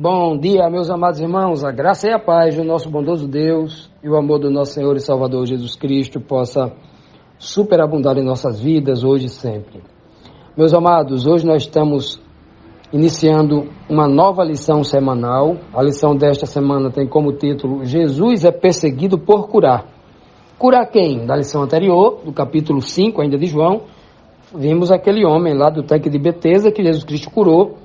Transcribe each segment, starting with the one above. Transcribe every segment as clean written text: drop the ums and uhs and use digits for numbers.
Bom dia, meus amados irmãos, a graça e a paz do nosso bondoso Deus e o amor do nosso Senhor e Salvador Jesus Cristo possa superabundar em nossas vidas hoje e sempre. Meus amados, hoje nós estamos iniciando uma nova lição semanal. A lição desta semana tem como título Jesus é perseguido por curar. Curar quem? Da lição anterior, do capítulo 5 ainda de João, vimos aquele homem lá do tanque de Betesda que Jesus Cristo curou.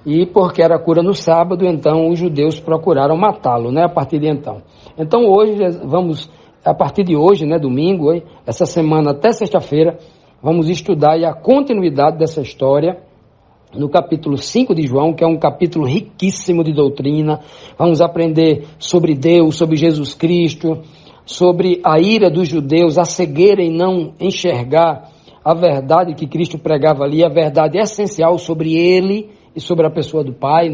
E porque era cura no sábado, então os judeus procuraram matá-lo, a partir de então. Então hoje, a partir de hoje, domingo, essa semana até sexta-feira, vamos estudar a continuidade dessa história no capítulo 5 de João, que é um capítulo riquíssimo de doutrina. Vamos aprender sobre Deus, sobre Jesus Cristo, sobre a ira dos judeus, a cegueira em não enxergar a verdade que Cristo pregava ali, a verdade essencial sobre ele e sobre a pessoa do Pai,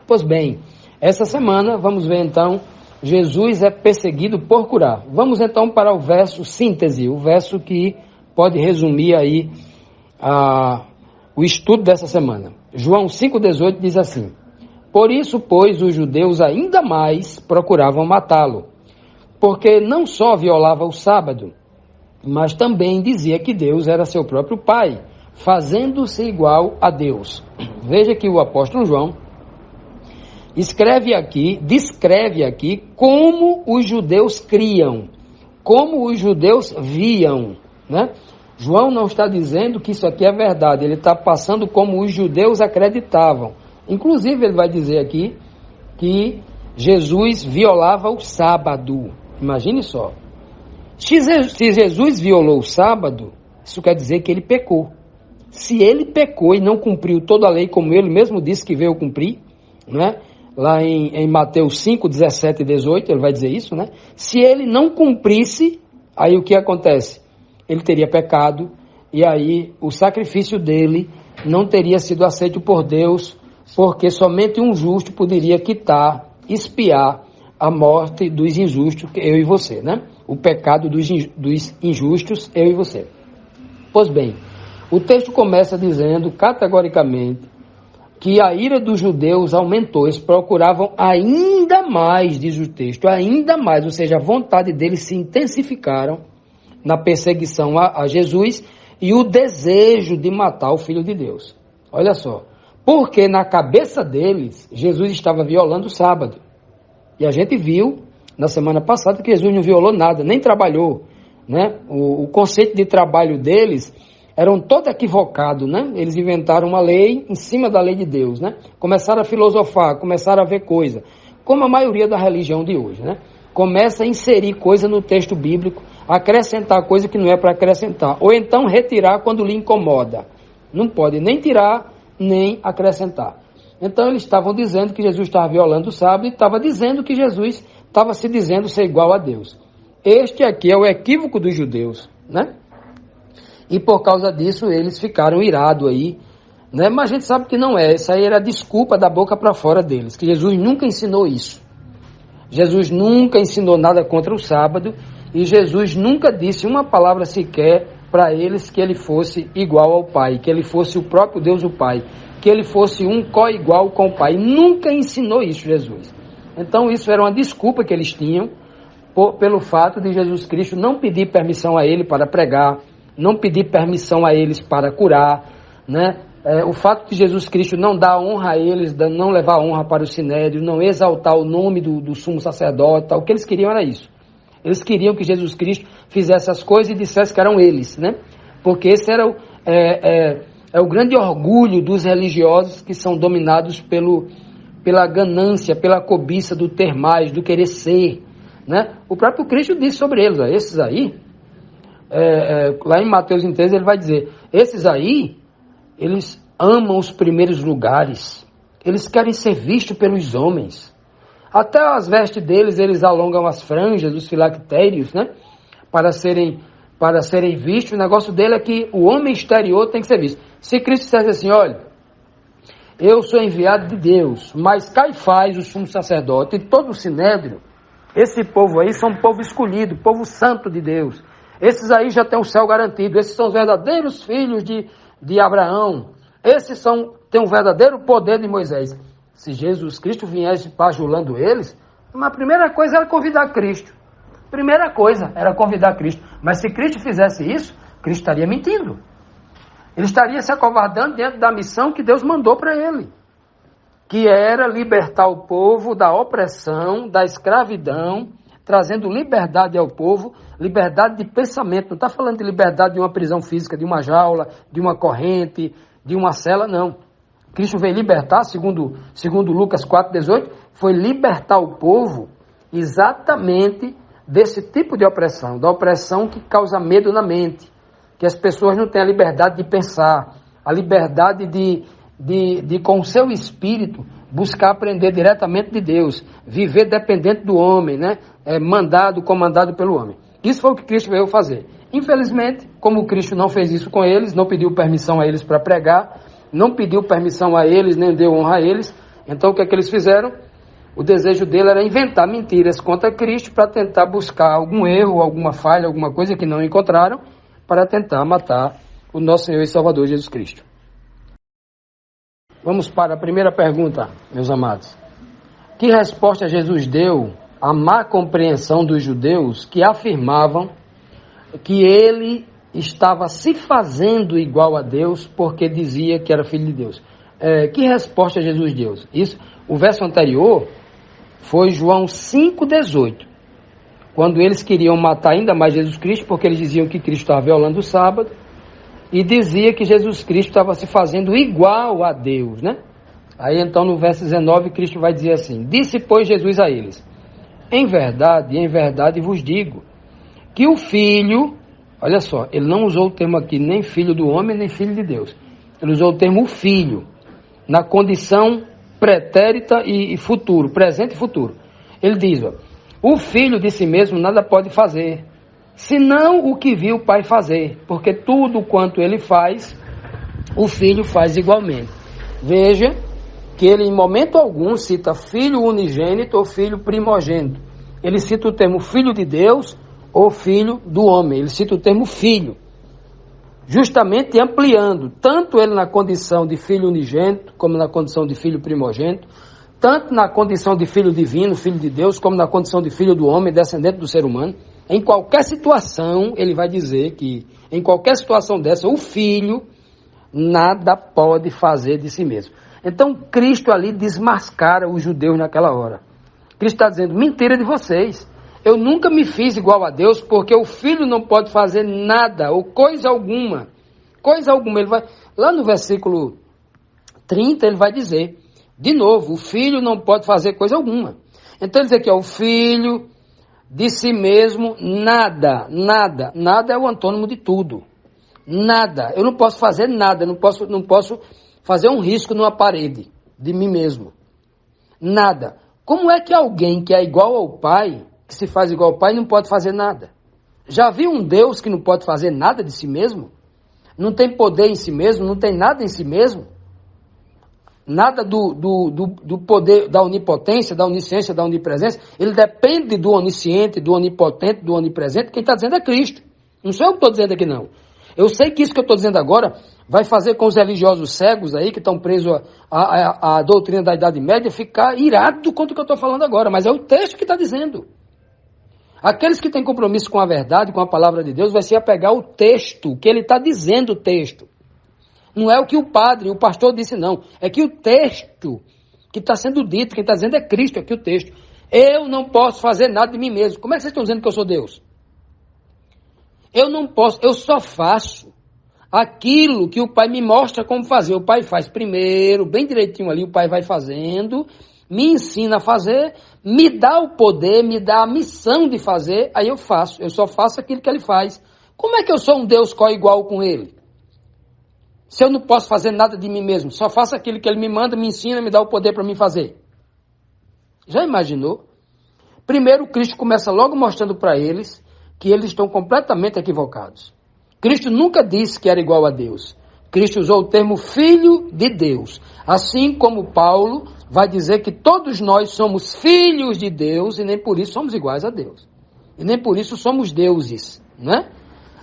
Pois bem, essa semana vamos ver então, Jesus é perseguido por curar. Vamos então para o verso síntese, o verso que pode resumir aí o estudo dessa semana. João 5,18 diz assim: Por isso, pois, os judeus ainda mais procuravam matá-lo, porque não só violava o sábado, mas também dizia que Deus era seu próprio Pai, fazendo-se igual a Deus. Veja que o apóstolo João descreve aqui como os judeus criam, como os judeus viam, João não está dizendo que isso aqui é verdade, ele está passando como os judeus acreditavam. Inclusive ele vai dizer aqui que Jesus violava o sábado. Imagine só. Se Jesus violou o sábado, isso quer dizer que ele pecou. Se ele pecou e não cumpriu toda a lei, como ele mesmo disse que veio cumprir, lá em Mateus 5, 17 e 18, ele vai dizer isso, Se ele não cumprisse, aí o que acontece? Ele teria pecado, e aí o sacrifício dele não teria sido aceito por Deus, porque somente um justo poderia expiar a morte dos injustos, eu e você, O pecado dos injustos, eu e você. Pois bem, o texto começa dizendo categoricamente que a ira dos judeus aumentou, eles procuravam ainda mais, diz o texto, ainda mais, ou seja, a vontade deles se intensificaram na perseguição a Jesus e o desejo de matar o Filho de Deus. Olha só, porque na cabeça deles, Jesus estava violando o sábado. E a gente viu na semana passada que Jesus não violou nada, nem trabalhou, O conceito de trabalho deles eram todo equivocado, Eles inventaram uma lei em cima da lei de Deus, Começaram a filosofar, começaram a ver coisa, como a maioria da religião de hoje, Começa a inserir coisa no texto bíblico, acrescentar coisa que não é para acrescentar, ou então retirar quando lhe incomoda. Não pode nem tirar, nem acrescentar. Então eles estavam dizendo que Jesus estava violando o sábado e estava dizendo que Jesus estava se dizendo ser igual a Deus. Este aqui é o equívoco dos judeus, E por causa disso eles ficaram irados aí, Mas a gente sabe que não é, isso aí era desculpa da boca para fora deles, que Jesus nunca ensinou isso. Jesus nunca ensinou nada contra o sábado e Jesus nunca disse uma palavra sequer para eles que ele fosse igual ao Pai, que ele fosse o próprio Deus o Pai, que ele fosse um co-igual com o Pai. Nunca ensinou isso Jesus. Então isso era uma desculpa que eles tinham pelo fato de Jesus Cristo não pedir permissão a ele para pregar, não pedir permissão a eles para curar, o fato de Jesus Cristo não dar honra a eles, não levar honra para o sinédrio, não exaltar o nome do sumo sacerdote, o que eles queriam era isso. Eles queriam que Jesus Cristo fizesse as coisas e dissesse que eram eles, Porque esse era o grande orgulho dos religiosos que são dominados pela ganância, pela cobiça do ter mais, do querer ser, O próprio Cristo disse sobre eles, esses aí, lá em Mateus 13 ele vai dizer, esses aí, eles amam os primeiros lugares, eles querem ser vistos pelos homens, até as vestes deles, eles alongam as franjas, os filactérios, para serem vistos. O negócio dele é que o homem exterior tem que ser visto. Se Cristo dissesse assim, olha, eu sou enviado de Deus, mas Caifás, o sumo sacerdote, e todo o sinédrio, esse povo aí são um povo escolhido, povo santo de Deus. Esses aí já têm o céu garantido, esses são os verdadeiros filhos de Abraão, esses têm um verdadeiro poder de Moisés. Se Jesus Cristo viesse bajulando eles, a primeira coisa era convidar Cristo. Primeira coisa era convidar Cristo. Mas se Cristo fizesse isso, Cristo estaria mentindo. Ele estaria se acovardando dentro da missão que Deus mandou para ele, que era libertar o povo da opressão, da escravidão, trazendo liberdade ao povo, liberdade de pensamento. Não está falando de liberdade de uma prisão física, de uma jaula, de uma corrente, de uma cela, não. Cristo veio libertar, segundo Lucas 4,18, foi libertar o povo exatamente desse tipo de opressão, da opressão que causa medo na mente, que as pessoas não têm a liberdade de pensar, a liberdade de com o seu espírito, buscar aprender diretamente de Deus, viver dependente do homem, né? Comandado pelo homem. Isso foi o que Cristo veio fazer. Infelizmente, como Cristo não fez isso com eles, não pediu permissão a eles para pregar, não pediu permissão a eles, nem deu honra a eles, então o que é que eles fizeram? O desejo dele era inventar mentiras contra Cristo para tentar buscar algum erro, alguma falha, alguma coisa que não encontraram, para tentar matar o nosso Senhor e Salvador Jesus Cristo. Vamos para a primeira pergunta, meus amados. Que resposta Jesus deu à má compreensão dos judeus que afirmavam que ele estava se fazendo igual a Deus porque dizia que era filho de Deus? Que resposta Jesus deu? O verso anterior foi João 5,18. Quando eles queriam matar ainda mais Jesus Cristo, porque eles diziam que Cristo estava violando o sábado, e dizia que Jesus Cristo estava se fazendo igual a Deus, né? Aí então no verso 19, Cristo vai dizer assim: disse, pois, Jesus a eles: em verdade vos digo, que o Filho, olha só, ele não usou o termo aqui, nem filho do homem, nem filho de Deus. Ele usou o termo filho, na condição pretérita e futuro, presente e futuro. Ele diz, o filho de si mesmo nada pode fazer, senão o que viu o pai fazer, porque tudo quanto ele faz, o filho faz igualmente. Veja que ele em momento algum cita filho unigênito ou filho primogênito. Ele cita o termo filho de Deus ou filho do homem. Ele cita o termo filho, justamente ampliando tanto ele na condição de filho unigênito, como na condição de filho primogênito, tanto na condição de filho divino, filho de Deus, como na condição de filho do homem, descendente do ser humano. Em qualquer situação, ele vai dizer que, em qualquer situação dessa, o filho nada pode fazer de si mesmo. Então, Cristo ali desmascara os judeus naquela hora. Cristo está dizendo, mentira de vocês. Eu nunca me fiz igual a Deus, porque o filho não pode fazer nada, ou coisa alguma. Coisa alguma. Ele vai, lá no versículo 30, ele vai dizer, de novo, o filho não pode fazer coisa alguma. Então ele diz aqui, o filho de si mesmo, nada é o antônimo de tudo. Nada. Eu não posso fazer nada, não posso fazer um risco numa parede de mim mesmo. Nada. Como é que alguém que é igual ao Pai, que se faz igual ao Pai, não pode fazer nada? Já viu um Deus que não pode fazer nada de si mesmo? Não tem poder em si mesmo, não tem nada em si mesmo? Nada do poder, da onipotência, da onisciência, da onipresença. Ele depende do onisciente, do onipotente, do onipresente. Quem está dizendo é Cristo. Não sou eu que estou dizendo aqui, não. Eu sei que isso que eu estou dizendo agora vai fazer com os religiosos cegos aí, que estão presos à doutrina da Idade Média, ficar irado contra o que eu estou falando agora. Mas é o texto que está dizendo. Aqueles que têm compromisso com a verdade, com a palavra de Deus, vai se apegar ao texto, que ele está dizendo o texto. Não é o que o padre, o pastor disse, não. É que o texto que está sendo dito, quem está dizendo é Cristo, aqui o texto. Eu não posso fazer nada de mim mesmo. Como é que vocês estão dizendo que eu sou Deus? Eu não posso, eu só faço aquilo que o Pai me mostra como fazer. O Pai faz primeiro, bem direitinho ali, o Pai vai fazendo, me ensina a fazer, me dá o poder, me dá a missão de fazer, aí eu faço. Eu só faço aquilo que ele faz. Como é que eu sou um Deus co-igual com ele? Se eu não posso fazer nada de mim mesmo, só faço aquilo que ele me manda, me ensina, me dá o poder para mim fazer. Já imaginou? Primeiro, Cristo começa logo mostrando para eles que eles estão completamente equivocados. Cristo nunca disse que era igual a Deus. Cristo usou o termo filho de Deus. Assim como Paulo vai dizer que todos nós somos filhos de Deus e nem por isso somos iguais a Deus. E nem por isso somos deuses, né?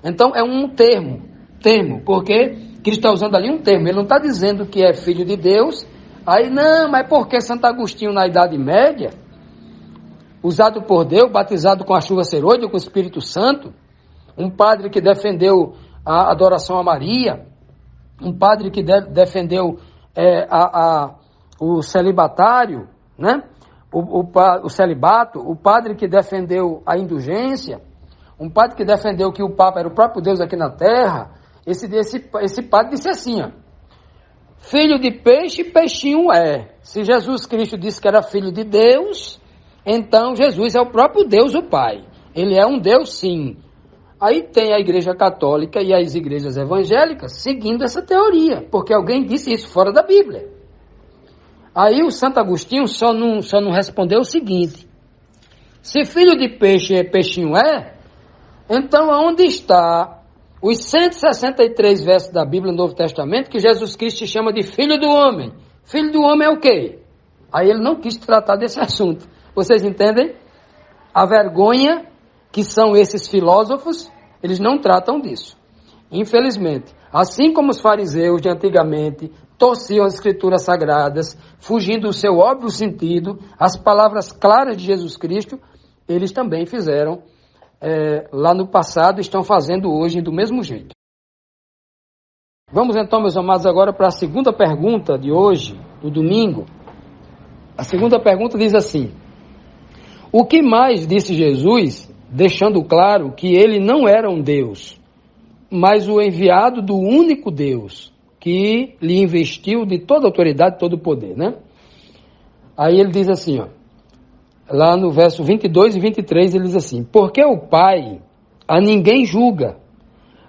Então é um termo, porque Cristo está usando ali um termo. Ele não está dizendo que é filho de Deus, Aí, não, mas por que Santo Agostinho na Idade Média, usado por Deus, batizado com a chuva seroide, com o Espírito Santo, um padre que defendeu a adoração a Maria, um padre que defendeu o celibatário, né? O celibato, o padre que defendeu a indulgência, um padre que defendeu que o Papa era o próprio Deus aqui na Terra, esse padre disse assim, ó, filho de peixe, peixinho é. Se Jesus Cristo disse que era filho de Deus, então Jesus é o próprio Deus, o Pai. Ele é um Deus, sim. Aí tem a Igreja Católica e as igrejas evangélicas seguindo essa teoria, porque alguém disse isso fora da Bíblia. Aí o Santo Agostinho só não respondeu o seguinte, se filho de peixe peixinho é, então aonde está os 163 versos da Bíblia no Novo Testamento que Jesus Cristo chama de filho do homem? Filho do homem é o quê? Aí ele não quis tratar desse assunto. Vocês entendem? A vergonha que são esses filósofos, eles não tratam disso. Infelizmente, assim como os fariseus de antigamente torciam as escrituras sagradas, fugindo do seu óbvio sentido, as palavras claras de Jesus Cristo, eles também fizeram lá no passado, estão fazendo hoje do mesmo jeito. Vamos então, meus amados, agora para a segunda pergunta de hoje, do domingo. A segunda pergunta diz assim, o que mais disse Jesus, deixando claro que ele não era um Deus, mas o enviado do único Deus, que lhe investiu de toda autoridade, todo poder, né? Aí ele diz assim, ó, lá no verso 22 e 23, ele diz assim, porque o Pai a ninguém julga,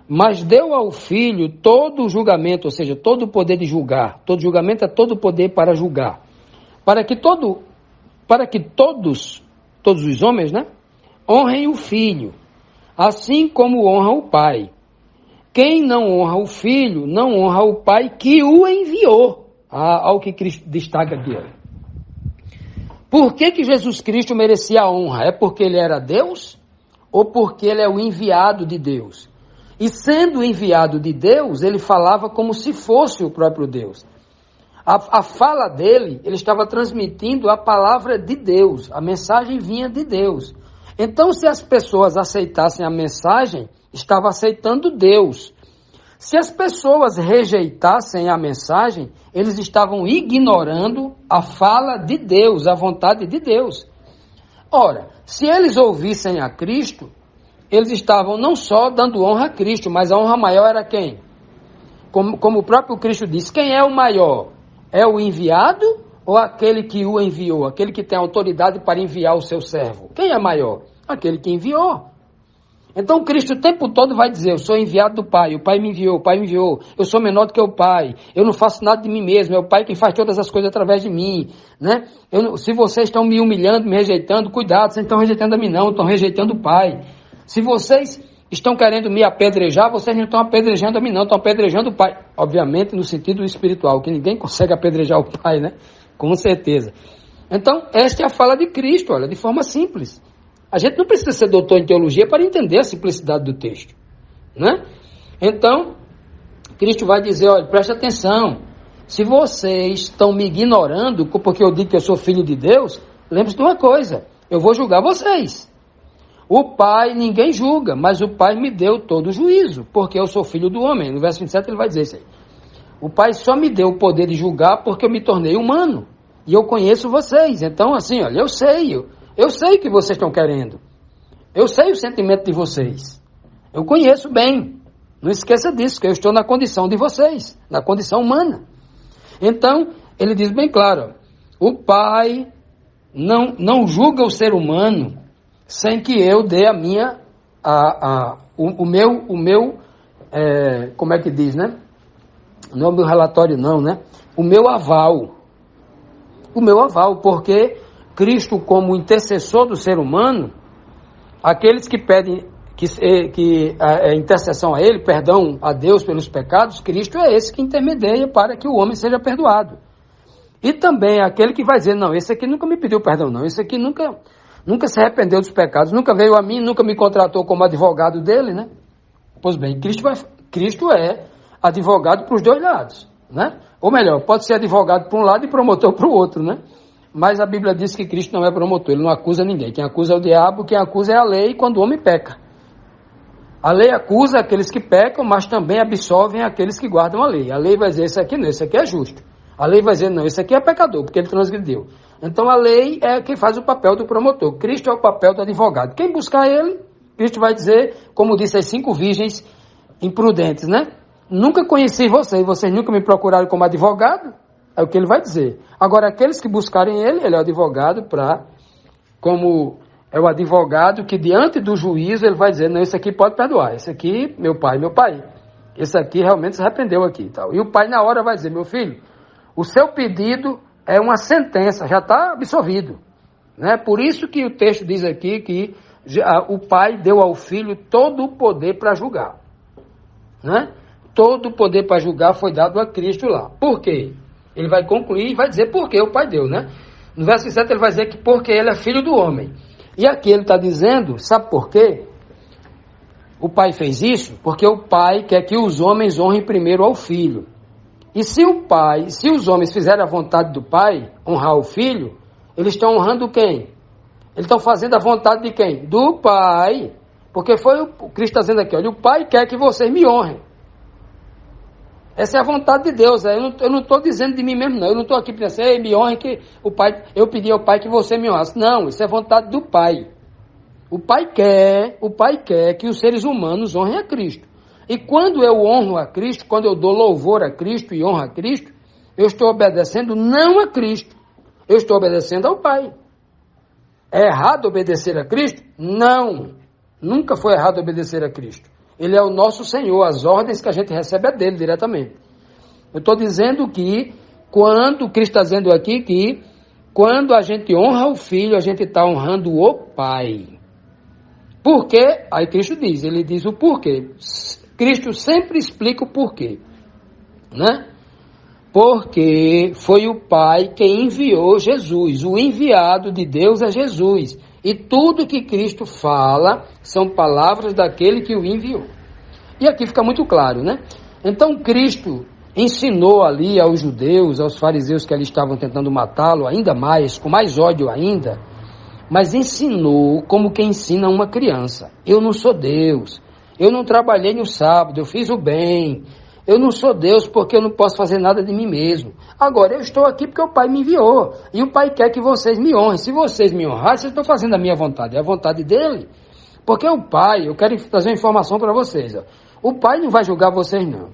mas deu ao Filho todo o julgamento, ou seja, todo o poder de julgar. Todo julgamento é todo o poder para julgar. Para que todos os homens, né, honrem o Filho, assim como honram o Pai. Quem não honra o Filho, não honra o Pai que o enviou. Ao que Cristo destaca aqui. Por que Jesus Cristo merecia a honra? É porque ele era Deus? Ou porque ele é o enviado de Deus? E sendo enviado de Deus, ele falava como se fosse o próprio Deus. A fala dele, ele estava transmitindo a palavra de Deus. A mensagem vinha de Deus. Então, se as pessoas aceitassem a mensagem, estava aceitando Deus. Se as pessoas rejeitassem a mensagem, eles estavam ignorando a fala de Deus, a vontade de Deus. Ora, se eles ouvissem a Cristo, eles estavam não só dando honra a Cristo, mas a honra maior era quem? Como o próprio Cristo disse, quem é o maior? É o enviado ou aquele que o enviou? Aquele que tem autoridade para enviar o seu servo? Quem é maior? Aquele que enviou. Então Cristo o tempo todo vai dizer, eu sou enviado do Pai, o Pai me enviou, eu sou menor do que o Pai, eu não faço nada de mim mesmo, é o Pai quem faz todas as coisas através de mim, né? Se vocês estão me humilhando, me rejeitando, cuidado, vocês não estão rejeitando a mim não, estão rejeitando o Pai. Se vocês estão querendo me apedrejar, vocês não estão apedrejando a mim não, estão apedrejando o Pai. Obviamente no sentido espiritual, que ninguém consegue apedrejar o Pai, né? Com certeza. Então, esta é a fala de Cristo, olha, de forma simples. A gente não precisa ser doutor em teologia para entender a simplicidade do texto, né? Então, Cristo vai dizer, olha, preste atenção, se vocês estão me ignorando, porque eu digo que eu sou filho de Deus, lembre-se de uma coisa, eu vou julgar vocês. O Pai ninguém julga, mas o Pai me deu todo o juízo, porque eu sou filho do homem. No verso 27 ele vai dizer isso aí. O Pai só me deu o poder de julgar porque eu me tornei humano, e eu conheço vocês. Então, assim, olha, eu sei o que vocês estão querendo. Eu sei o sentimento de vocês. Eu conheço bem. Não esqueça disso, que eu estou na condição de vocês, na condição humana. Então, ele diz bem claro, o Pai não julga o ser humano sem que eu dê como é que diz, né? Não é o meu relatório não, né? O meu aval, porque Cristo, como intercessor do ser humano, aqueles que pedem intercessão a Ele, perdão a Deus pelos pecados, Cristo é esse que intermedia para que o homem seja perdoado. E também aquele que vai dizer, não, esse aqui nunca me pediu perdão, não, esse aqui nunca se arrependeu dos pecados, nunca veio a mim, nunca me contratou como advogado dele, né? Pois bem, Cristo é advogado para os dois lados. né? Ou melhor, pode ser advogado para um lado e promotor para o outro, né? Mas a Bíblia diz que Cristo não é promotor, ele não acusa ninguém. Quem acusa é o diabo, quem acusa é a lei quando o homem peca. A lei acusa aqueles que pecam, mas também absolvem aqueles que guardam a lei. A lei vai dizer, esse aqui não, esse aqui é justo. A lei vai dizer, não, esse aqui é pecador, porque ele transgrediu. Então a lei é quem faz o papel do promotor. Cristo é o papel do advogado. Quem buscar ele, Cristo vai dizer, como disse as 5 virgens imprudentes, né? Nunca conheci vocês nunca me procuraram como advogado. É o que ele vai dizer. Agora, aqueles que buscarem ele é o advogado como é o advogado que diante do juízo ele vai dizer, não, esse aqui pode perdoar, esse aqui, meu pai, esse aqui realmente se arrependeu aqui e tal. E o pai na hora vai dizer, meu filho, o seu pedido é uma sentença, já está absolvido, né? Por isso que o texto diz aqui que o pai deu ao filho todo o poder para julgar, né? Todo o poder para julgar foi dado a Cristo lá. Por quê? Ele vai concluir e vai dizer por que o pai deu, né? No verso 7 ele vai dizer que porque ele é filho do homem. E aqui ele está dizendo, sabe por quê? O pai fez isso porque o pai quer que os homens honrem primeiro ao filho. E se os homens fizerem a vontade do pai, honrar o filho, eles estão honrando quem? Eles estão fazendo a vontade de quem? Do pai. Porque foi o Cristo está dizendo aqui, olha, o pai quer que vocês me honrem. Essa é a vontade de Deus. Eu não estou dizendo de mim mesmo, não. Eu não estou aqui pensando, me honre que o pai, eu pedi ao pai que você me honrasse. Não, isso é vontade do pai. O pai quer que os seres humanos honrem a Cristo. E quando eu honro a Cristo, quando eu dou louvor a Cristo e honro a Cristo, eu estou obedecendo não a Cristo, eu estou obedecendo ao Pai. É errado obedecer a Cristo? Não. Nunca foi errado obedecer a Cristo. Ele é o nosso Senhor, as ordens que a gente recebe é dele diretamente. Eu estou dizendo que, Cristo está dizendo aqui que, quando a gente honra o Filho, a gente está honrando o Pai. Por quê? Aí Cristo diz, ele diz o porquê. Cristo sempre explica o porquê, né? Porque foi o Pai quem enviou Jesus, o enviado de Deus é Jesus. E tudo que Cristo fala são palavras daquele que o enviou. E aqui fica muito claro, né? Então Cristo ensinou ali aos judeus, aos fariseus que ali estavam tentando matá-lo, ainda mais, com mais ódio ainda, mas ensinou como quem ensina uma criança. Eu não sou Deus, eu não trabalhei no sábado, eu fiz o bem, eu não sou Deus porque eu não posso fazer nada de mim mesmo. Agora, eu estou aqui porque o Pai me enviou. E o Pai quer que vocês me honrem. Se vocês me honrarem, vocês estão fazendo a minha vontade. É a vontade dele. Porque o Pai, eu quero trazer uma informação para vocês. Ó. O Pai não vai julgar vocês, não.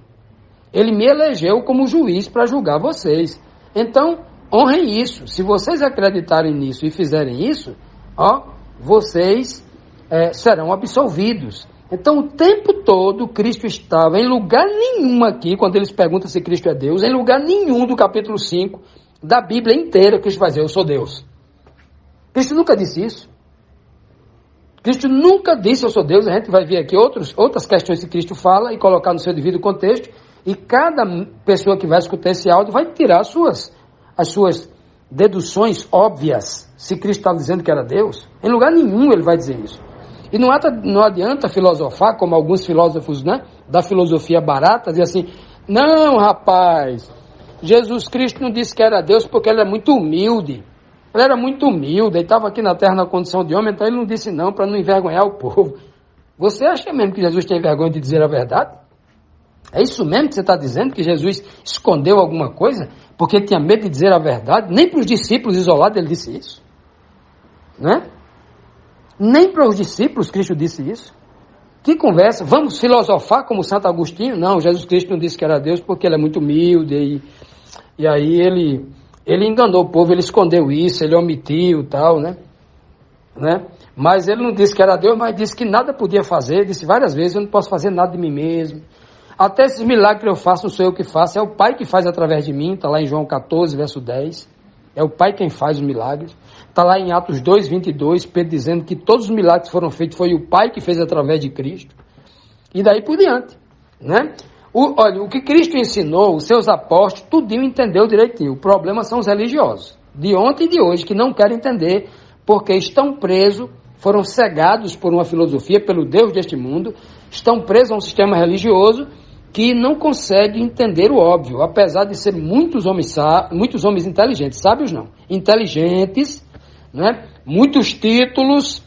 Ele me elegeu como juiz para julgar vocês. Então, honrem isso. Se vocês acreditarem nisso e fizerem isso, ó, vocês serão absolvidos. Então, o tempo todo, Cristo estava em lugar nenhum aqui, quando eles perguntam se Cristo é Deus, em lugar nenhum do capítulo 5 da Bíblia inteira, Cristo vai dizer, eu sou Deus. Cristo nunca disse isso. Cristo nunca disse, eu sou Deus. A gente vai ver aqui outras questões que Cristo fala e colocar no seu devido contexto, e cada pessoa que vai escutar esse áudio vai tirar as suas deduções óbvias, se Cristo está dizendo que era Deus. Em lugar nenhum ele vai dizer isso. E não adianta filosofar, como alguns filósofos, né, da filosofia barata, dizer assim, não, rapaz, Jesus Cristo não disse que era Deus porque ele é muito humilde. Ele era muito humilde, ele estava aqui na terra na condição de homem, então ele não disse não para não envergonhar o povo. Você acha mesmo que Jesus tem vergonha de dizer a verdade? É isso mesmo que você está dizendo, que Jesus escondeu alguma coisa porque tinha medo de dizer a verdade? Nem para os discípulos isolados ele disse isso, né? Nem para os discípulos Cristo disse isso. Que conversa? Vamos filosofar como Santo Agostinho? Não, Jesus Cristo não disse que era Deus porque ele é muito humilde e aí ele enganou o povo, ele escondeu isso, ele omitiu e tal, né? Mas ele não disse que era Deus, mas disse que nada podia fazer, disse várias vezes, eu não posso fazer nada de mim mesmo. Até esses milagres que eu faço, não sou eu que faço, é o Pai que faz através de mim, está lá em João 14, verso 10. É o Pai quem faz os milagres. Está lá em Atos 2, 22, Pedro dizendo que todos os milagres que foram feitos foi o Pai que fez através de Cristo. E daí por diante, né? Olha, o que Cristo ensinou, os seus apóstolos, tudinho entendeu direitinho. O problema são os religiosos, de ontem e de hoje, que não querem entender porque estão presos, foram cegados por uma filosofia, pelo Deus deste mundo, estão presos a um sistema religioso que não consegue entender o óbvio, apesar de ser muitos homens inteligentes, sábios não, inteligentes, né? Muitos títulos,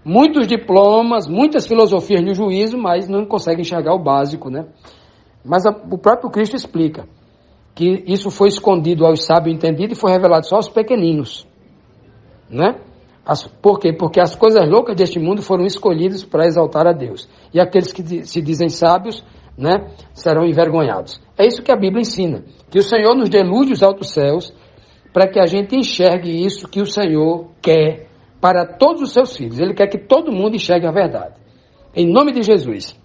muitos diplomas, muitas filosofias no juízo, mas não conseguem enxergar o básico, né? Mas o próprio Cristo explica que isso foi escondido aos sábios entendidos e foi revelado só aos pequeninos, né? Por quê? Porque as coisas loucas deste mundo foram escolhidas para exaltar a Deus. E aqueles que se dizem sábios, né, serão envergonhados. É isso que a Bíblia ensina. Que o Senhor nos delude os altos céus para que a gente enxergue isso que o Senhor quer para todos os seus filhos. Ele quer que todo mundo enxergue a verdade. Em nome de Jesus.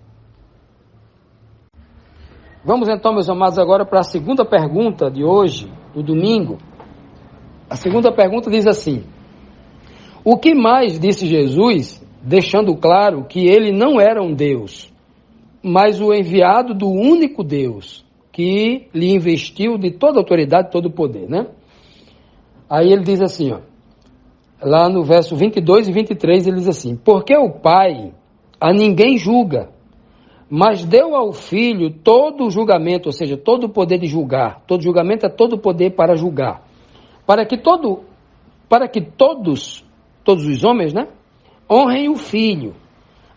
Vamos então, meus amados, agora para a segunda pergunta de hoje, do domingo. A segunda pergunta diz assim: o que mais disse Jesus, deixando claro que ele não era um Deus, mas o enviado do único Deus, que lhe investiu de toda autoridade e todo poder, né? Aí ele diz assim, ó, lá no verso 22 e 23, ele diz assim: porque o Pai a ninguém julga, mas deu ao Filho todo o julgamento, ou seja, todo o poder de julgar. Todo julgamento é todo o poder para julgar. Para que todos os homens, né, honrem o Filho,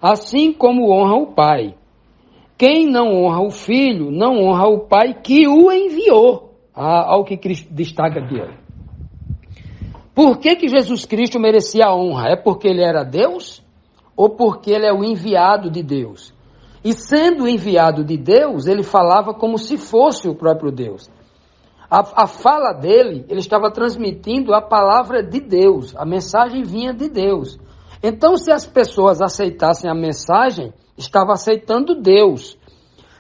assim como honra o Pai. Quem não honra o Filho, não honra o Pai que o enviou. Ao que Cristo destaca aqui. Ó. Por que Jesus Cristo merecia a honra? É porque ele era Deus? Ou porque ele é o enviado de Deus? E sendo enviado de Deus, ele falava como se fosse o próprio Deus. A fala dele, ele estava transmitindo a palavra de Deus. A mensagem vinha de Deus. Então, se as pessoas aceitassem a mensagem, estava aceitando Deus.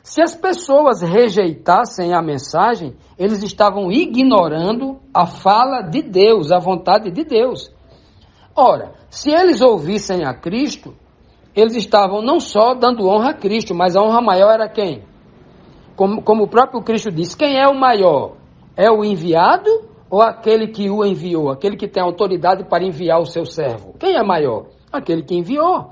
Se as pessoas rejeitassem a mensagem, eles estavam ignorando a fala de Deus, a vontade de Deus. Ora, se eles ouvissem a Cristo, eles estavam não só dando honra a Cristo, mas a honra maior era quem? Como o próprio Cristo disse, quem é o maior? É o enviado ou aquele que o enviou? Aquele que tem autoridade para enviar o seu servo? Quem é maior? Aquele que enviou.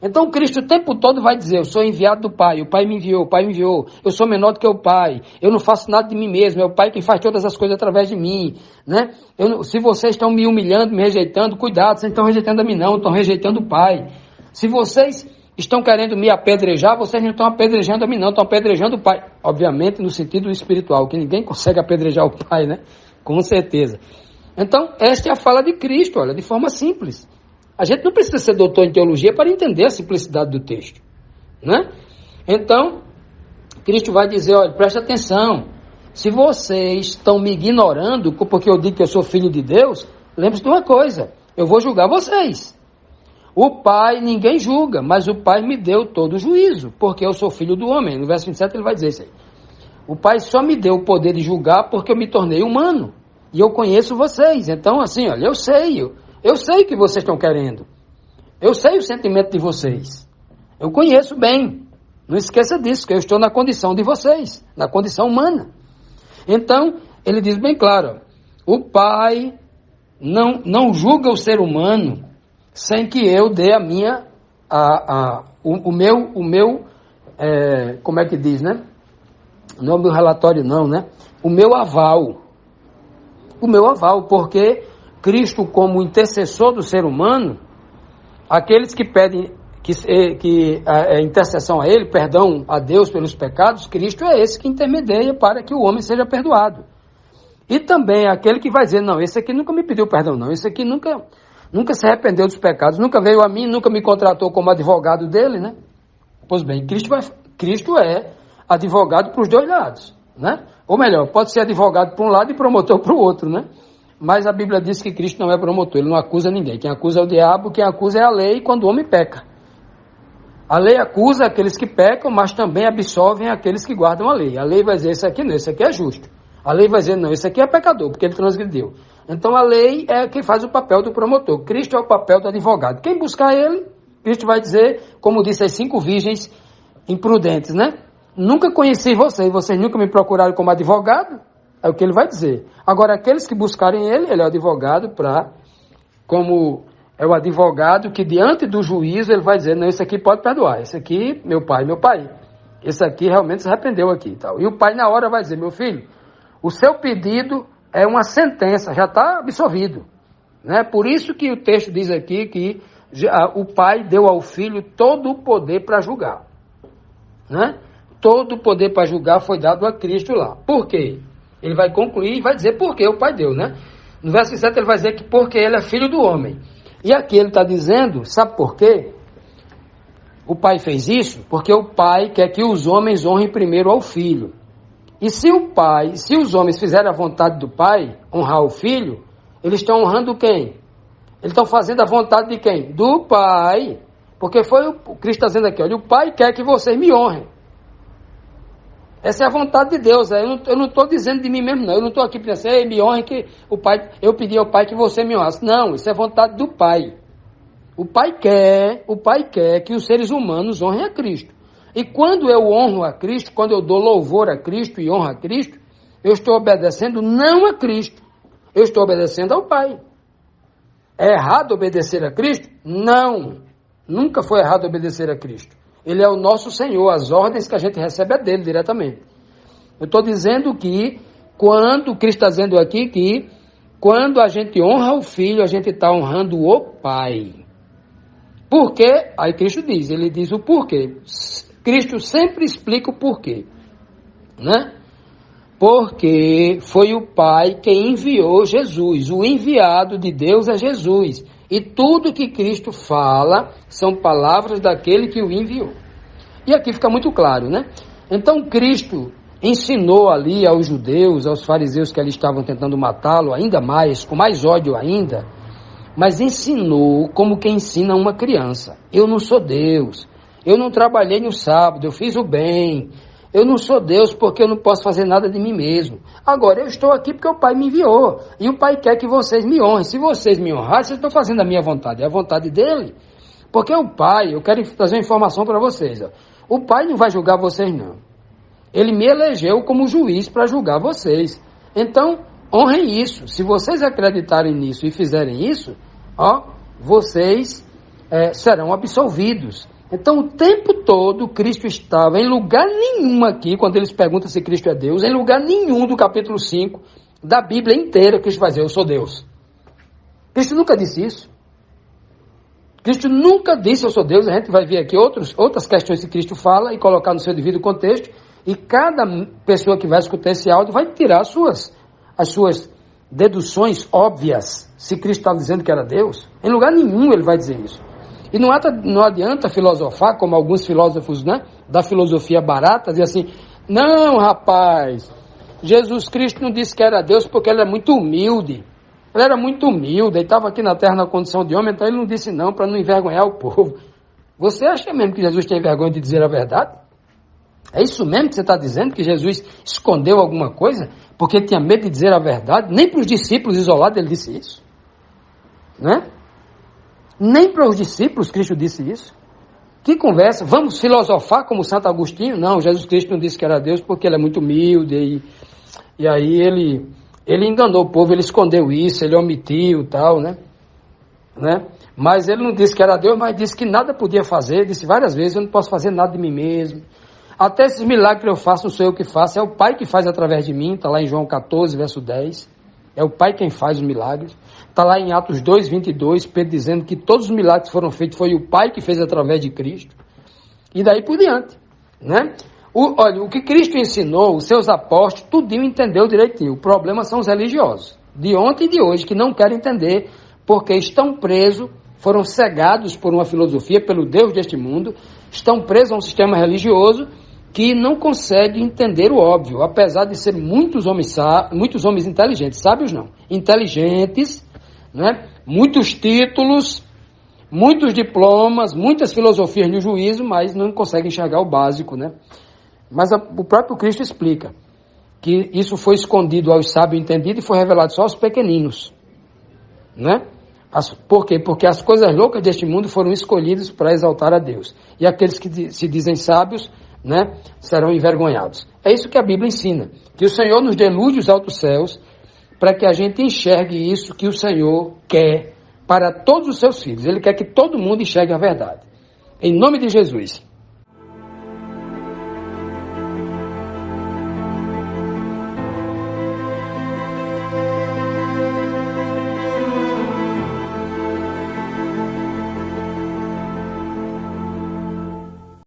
Então Cristo o tempo todo vai dizer: eu sou enviado do Pai, o Pai me enviou, o Pai me enviou, eu sou menor do que o Pai, eu não faço nada de mim mesmo, é o Pai quem faz todas as coisas através de mim, né? Se vocês estão me humilhando, me rejeitando, cuidado, vocês não estão rejeitando a mim não, estão rejeitando o Pai. Se vocês estão querendo me apedrejar, vocês não estão apedrejando a mim não, estão apedrejando o Pai. Obviamente no sentido espiritual, que ninguém consegue apedrejar o Pai, né? Com certeza. Então, esta é a fala de Cristo, olha, de forma simples. A gente não precisa ser doutor em teologia para entender a simplicidade do texto, né? Então, Cristo vai dizer, olha, presta atenção, se vocês estão me ignorando, porque eu digo que eu sou filho de Deus, lembre-se de uma coisa, eu vou julgar vocês. O Pai ninguém julga, mas o Pai me deu todo o juízo, porque eu sou filho do homem. No verso 27 ele vai dizer isso aí. O Pai só me deu o poder de julgar porque eu me tornei humano, e eu conheço vocês. Então, assim, olha, eu sei o que vocês estão querendo. Eu sei o sentimento de vocês. Eu conheço bem. Não esqueça disso, que eu estou na condição de vocês, na condição humana. Então, ele diz bem claro, o Pai não julga o ser humano sem que eu dê a minha, o meu, como é que diz, né? Não é o meu relatório não, né? O meu aval. O meu aval, porque Cristo, como intercessor do ser humano, aqueles que pedem intercessão a Ele, perdão a Deus pelos pecados, Cristo é esse que intermedia para que o homem seja perdoado. E também aquele que vai dizer, não, esse aqui nunca me pediu perdão, não, esse aqui nunca se arrependeu dos pecados, nunca veio a mim, nunca me contratou como advogado dele, né? Pois bem, Cristo é advogado para os dois lados, né? Ou melhor, pode ser advogado para um lado e promotor para o outro, né? Mas a Bíblia diz que Cristo não é promotor, ele não acusa ninguém. Quem acusa é o diabo, quem acusa é a lei quando o homem peca. A lei acusa aqueles que pecam, mas também absolvem aqueles que guardam a lei. A lei vai dizer, esse aqui não, esse aqui é justo. A lei vai dizer, não, esse aqui é pecador, porque ele transgrediu. Então a lei é quem faz o papel do promotor. Cristo é o papel do advogado. Quem buscar ele, Cristo vai dizer, como disse as 5 virgens imprudentes, né? Nunca conheci vocês nunca me procuraram como advogado. É o que ele vai dizer. Agora, aqueles que buscarem ele é o advogado como é o advogado que diante do juízo ele vai dizer, não, esse aqui pode perdoar, esse aqui, meu pai. esse aqui realmente se arrependeu aqui e tal. E o pai na hora vai dizer, meu filho, o seu pedido é uma sentença, já está absolvido. Né? Por isso que o texto diz aqui que o pai deu ao filho todo o poder para julgar. Né? Todo o poder para julgar foi dado a Cristo lá. Por quê? Ele vai concluir e vai dizer por que o pai deu, né? No verso 7 ele vai dizer que porque ele é filho do homem. E aqui ele está dizendo, sabe por quê? O pai fez isso porque o pai quer que os homens honrem primeiro ao filho. E se os homens fizerem a vontade do pai, honrar o filho, eles estão honrando quem? Eles estão fazendo a vontade de quem? Do pai. Porque foi o Cristo está dizendo aqui, olha, o pai quer que vocês me honrem. Essa é a vontade de Deus. Eu não estou dizendo de mim mesmo, não. Eu não estou aqui pensando, me honre que o pai, eu pedi ao pai que você me honrasse. Não, isso é vontade do pai. O pai quer que os seres humanos honrem a Cristo. E quando eu honro a Cristo, quando eu dou louvor a Cristo e honro a Cristo, eu estou obedecendo não a Cristo, eu estou obedecendo ao Pai. É errado obedecer a Cristo? Não. Nunca foi errado obedecer a Cristo. Ele é o nosso Senhor, as ordens que a gente recebe é dele diretamente. Eu estou dizendo que, quando Cristo está dizendo aqui que, quando a gente honra o Filho, a gente está honrando o Pai. Por quê? Aí Cristo diz, ele diz o porquê. Cristo sempre explica o porquê, né? Porque foi o Pai quem enviou Jesus. O enviado de Deus é Jesus. E tudo que Cristo fala são palavras daquele que o enviou. E aqui fica muito claro, né? Então Cristo ensinou ali aos judeus, aos fariseus que ali estavam tentando matá-lo, ainda mais, com mais ódio ainda, mas ensinou como quem ensina uma criança. Eu não sou Deus, eu não trabalhei no sábado, eu fiz o bem, eu não sou Deus porque eu não posso fazer nada de mim mesmo. Agora, eu estou aqui porque o Pai me enviou, e o Pai quer que vocês me honrem. Se vocês me honrarem, vocês estão fazendo a minha vontade, é a vontade dele. Porque o Pai, eu quero trazer uma informação para vocês, ó. O Pai não vai julgar vocês, não. Ele me elegeu como juiz para julgar vocês. Então, honrem isso. Se vocês acreditarem nisso e fizerem isso, ó, vocês serão absolvidos. Então, o tempo todo, Cristo estava em lugar nenhum aqui, quando eles perguntam se Cristo é Deus, em lugar nenhum do capítulo 5 da Bíblia inteira, Cristo vai dizer, eu sou Deus. Cristo nunca disse isso. Cristo nunca disse, eu sou Deus. A gente vai ver aqui outras questões que Cristo fala e colocar no seu devido contexto, e cada pessoa que vai escutar esse áudio vai tirar as suas deduções óbvias, se Cristo está dizendo que era Deus. Em lugar nenhum ele vai dizer isso. E não adianta filosofar, como alguns filósofos, né, da filosofia barata, dizer assim, não, rapaz, Jesus Cristo não disse que era Deus porque ele é muito humilde. Ele era muito humilde, ele estava aqui na terra na condição de homem, então ele não disse não para não envergonhar o povo. Você acha mesmo que Jesus tem vergonha de dizer a verdade? É isso mesmo que você está dizendo, que Jesus escondeu alguma coisa porque tinha medo de dizer a verdade? Nem para os discípulos isolados ele disse isso, né? Nem para os discípulos Cristo disse isso. Que conversa? Vamos filosofar como Santo Agostinho? Não, Jesus Cristo não disse que era Deus porque ele é muito humilde e aí ele enganou o povo, ele escondeu isso, ele omitiu e tal, né? Mas ele não disse que era Deus, mas disse que nada podia fazer, disse várias vezes, eu não posso fazer nada de mim mesmo. Até esses milagres que eu faço, não sou eu que faço, é o Pai que faz através de mim, está lá em João 14, verso 10. É o Pai quem faz os milagres. Está lá em Atos 2, 22, Pedro dizendo que todos os milagres que foram feitos foi o Pai que fez através de Cristo. E daí por diante, né? Olha, o que Cristo ensinou, os seus apóstolos, tudinho entendeu direitinho. O problema são os religiosos, de ontem e de hoje, que não querem entender, porque estão presos, foram cegados por uma filosofia, pelo Deus deste mundo, estão presos a um sistema religioso que não consegue entender o óbvio, apesar de ser muitos homens inteligentes, sábios não, inteligentes, né? Muitos títulos, muitos diplomas, muitas filosofias no juízo, mas não conseguem enxergar o básico, né? Mas o próprio Cristo explica que isso foi escondido aos sábios entendidos e foi revelado só aos pequeninos, né? Por quê? Porque as coisas loucas deste mundo foram escolhidas para exaltar a Deus. E aqueles que se dizem sábios, né, serão envergonhados. É isso que a Bíblia ensina. Que o Senhor nos dê luz dos altos céus para que a gente enxergue isso que o Senhor quer para todos os seus filhos. Ele quer que todo mundo enxergue a verdade. Em nome de Jesus.